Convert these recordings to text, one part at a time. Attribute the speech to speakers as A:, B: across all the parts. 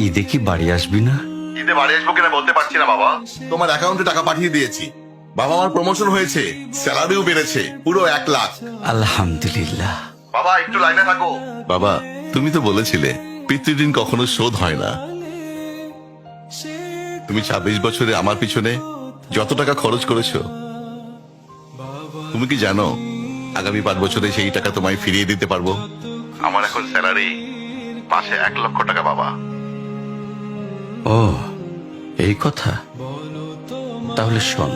A: ঈদে কি বাড়ি আসবি না?
B: ঈদে বাড়ি আসবো কিনা বলতে পারছি না বাবা। তোমার অ্যাকাউন্টে টাকা পাঠিয়ে দিয়েছি। বাবা, আমার প্রমোশন হয়েছে, স্যালারিও বেড়েছে, পুরো 1 লাখ।
A: আলহামদুলিল্লাহ।
B: বাবা একটু লাইনে থাকো। বাবা, তুমি তো বলেছিলে পিতৃঋণ কখনো শোধ হয় না। তুমি 26 বছরে আমার পিছনে যত টাকা খরচ করেছো, তুমি কি জানো আগামী 5 বছরে সেই টাকা তোমায় ফিরিয়ে দিতে পারবো? আমার এখন স্যালারি মাসে 1 লক্ষ টাকা বাবা।
A: ও, এই কথা। তাহলে শোন,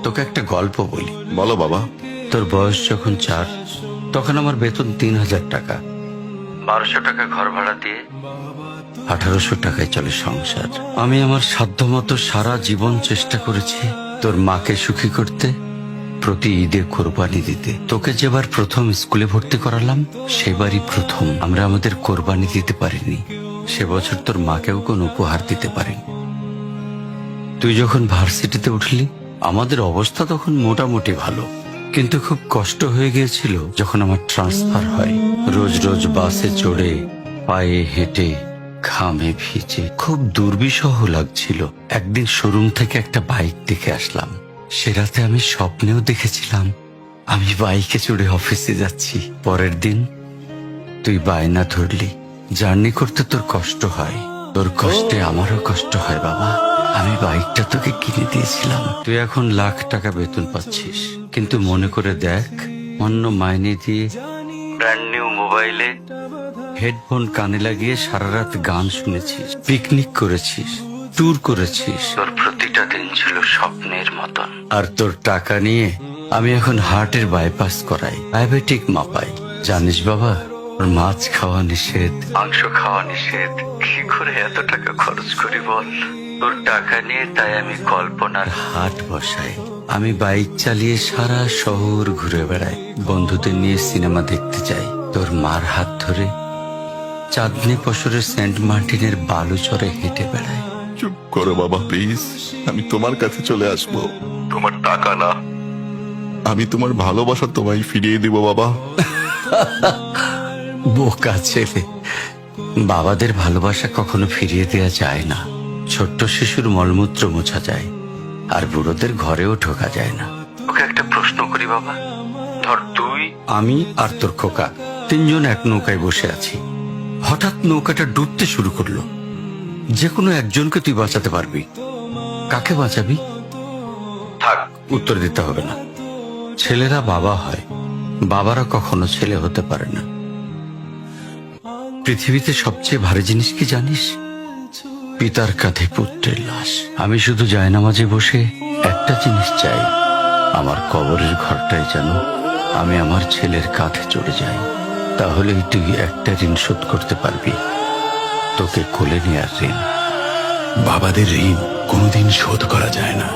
A: তোকে একটা গল্প বলি।
B: বলো বাবা।
A: তোর বয়স যখন 4, তখন আমার বেতন 3000 টাকা। 1200 টাকা ঘর ভাড়া দিয়ে 1800 টাকায় চলে সংসার। আমি আমার সাধ্যমতো সারা জীবন চেষ্টা করেছি তোর মাকে সুখী করতে, প্রতি ঈদে কোরবানি দিতে। তোকে যেবার প্রথম স্কুলে ভর্তি করালাম, সেবারই প্রথম আমরা আমাদের কোরবানি দিতে পারিনি। সে বছর তোর মাকেও কোনো উপহার দিতে পারিনি। তুই যখন ভার্সিটিতে উঠলি, আমাদের অবস্থা তখন মোটামুটি ভালো, কিন্তু খুব কষ্ট হয়ে গিয়েছিল যখন আমার ট্রান্সফার হয়। রোজ রোজ বাসে চড়ে, পায়ে হেঁটে, ঘামে ভিজে খুব দুর্বিষহ লাগছিল। একদিন শোরুম থেকে একটা বাইক দেখে আসলাম। সে রাতে আমি স্বপ্নেও দেখেছিলাম আমি বাইকে চড়ে অফিসে যাচ্ছি। পরের দিন তুই বায়না ধরলি, জার্নি করতে তোর কষ্ট হয়। তোর কষ্টে আমারও কষ্ট হয় বাবা। আমি বাইকটা তোকে কিনে দিয়েছিলাম। তুই এখন লাখ টাকা বেতন পাচ্ছিস, কিন্তু মনে করে দেখ, অন্য মাইনে দিয়ে ব্র্যান্ড নিউ মোবাইলে হেডফোন কানে লাগিয়ে সারা রাত গান শুনেছিস, পিকনিক করেছিস, ট্যুর করেছিস। তোর প্রতিটা দিন ছিল স্বপ্নের মতন। আর তোর টাকা নিয়ে আমি এখন হার্টের বাইপাস করাই, ডায়াবেটিক মাপাই। জানিস বাবা, ওর মাছ খাওয়া নিষেধ, মাংস খাওয়া নিষেধ। কি করে এত টাকা খরচ করি বল? তোর টাকা নিয়ে তাই আমি কল্পনার হাট বসাই। আমি বাইক চালিয়ে সারা শহর ঘুরে বেড়াই, বন্ধুদের নিয়ে সিনেমা দেখতে যাই। তোর মার হাত ধরে চাঁদনি পশরের সেন্ট মার্টিনের বালুচরে হেঁটে বেড়াই।
B: চুপ করো বাবা প্লিজ, আমি তোমার কাছে চলে আসবো। তোমার টাকা না, আমি তোমার ভালোবাসা তোমায় ফিরিয়ে দিব বাবা।
A: বোকা ছেলে, বাবাদের ভালোবাসা কখনো ফিরিয়ে দেয়া যায় না। ছোট্ট শিশুর মলমূত্র মোছা যায়, আর বুড়োদের ঘরেও ঢোকা যায় না। ওকে একটা প্রশ্ন করি বাবা। ধর তুই, আমি আর তোর খোকা তিনজন এক নৌকায় বসে আছি। হঠাৎ নৌকাটা ডুবতে শুরু করলো। যে কোনো একজনকে তুই বাঁচাতে পারবি, কাকে বাঁচাবি? থাক, উত্তর দিতে হবে না। ছেলেরা বাবা হয়, বাবারা কখনো ছেলে হতে পারে না। পৃথিবীতে সবচেয়ে ভারী জিনিস কি জানিস? পিতার কাঁধে পুত্রের লাশ। আমি শুধু জায়নামাজে বসে একটা জিনিস চাই, আমার কবরের ঘরটায় যেন আমি আমার ছেলের কাঁধে চড়ে যাই। তাহলেই তুই একটা ঋণ শোধ করতে পারবি, তোকে কোলে নেয়ার ঋণ।
C: বাবাদের ঋণ কোনোদিন শোধ করা যায় না।